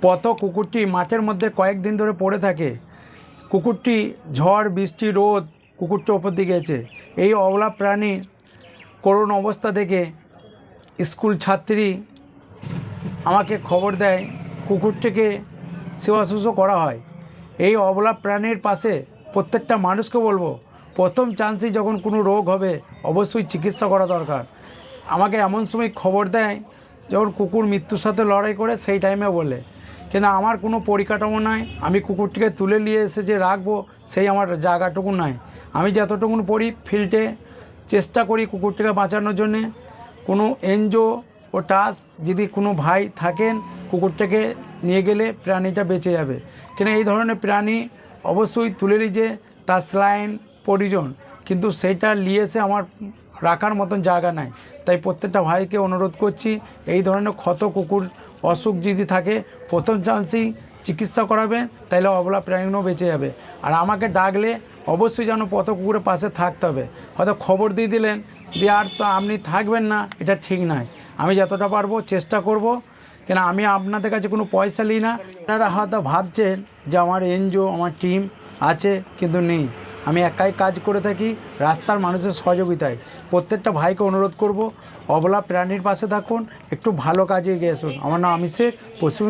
পথ কুকুরটি মাঠের মধ্যে কয়েকদিন ধরে পড়ে থাকে। কুকুরটি ঝড় বৃষ্টি রোদ কুকুরটি ওপর দিকে গেছে। এই অবলা প্রাণী করুণ অবস্থা দেখে স্কুল ছাত্রী আমাকে খবর দেয় কুকুরটিকে সেবা শুশ্রূষা করা হয়। এই অবলা প্রাণীর পাশে প্রত্যেকটা মানুষকে বলবো, প্রথম চান্সেই যখন কোনো রোগ হবে অবশ্যই চিকিৎসা করা দরকার। আমাকে এমন সময় খবর দেয় যখন কুকুর মৃত্যুর সাথে লড়াই করে, সেই টাইমে বলে। কিন্তু আমার কোনো পরিকাঠামো নাই, আমি কুকুরটিকে তুলে নিয়ে এসে যে রাখবো সেই আমার জায়গাটুকু নাই। আমি যতটুকু পড়ি ফিল্ডে চেষ্টা করি কুকুরটিকে বাঁচানোর জন্যে। কোনো এনজিও ও টাস যদি কোনো ভাই থাকেন, কুকুরটাকে নিয়ে গেলে প্রাণীটা বেঁচে যাবে। কিন্তু এই ধরনের প্রাণী অবশ্যই তুলে নিয়ে তার স্যালাইন প্রয়োজন, কিন্তু সেইটা নিয়ে এসে আমার রাখার মতন জায়গা নাই। তাই প্রত্যেকটা ভাইকে অনুরোধ করছি, এই ধরনের ক্ষত কুকুর অসুখ যদি থাকে প্রথম চান্সেই চিকিৎসা করাবেন, তাহলে অবলা প্রাণীগুলো বেঁচে যাবে। আর আমাকে ডাকলে অবশ্যই যেন পথ কুকুরের পাশে থাকতে হবে। হয়তো খবর দিয়ে দিলেন যে আর তো আপনি থাকবেন না, এটা ঠিক নয়। আমি যতটা পারবো চেষ্টা করব, কেন আমি আপনাদের কাছে কোনো পয়সা নিই না। আপনারা হয়তো ভাবছেন যে আমার এনজিও আমার টিম আছে, কিন্তু নেই। আমি একাই কাজ করে থাকি রাস্তার মানুষের সহযোগিতায়। প্রত্যেকটা ভাইকে অনুরোধ করব, অবলা প্রাণীর পাশে থাকুন, একটু ভালো কাজে এগিয়ে আসুন। আমার নাম অমিষেক, পশ্চিম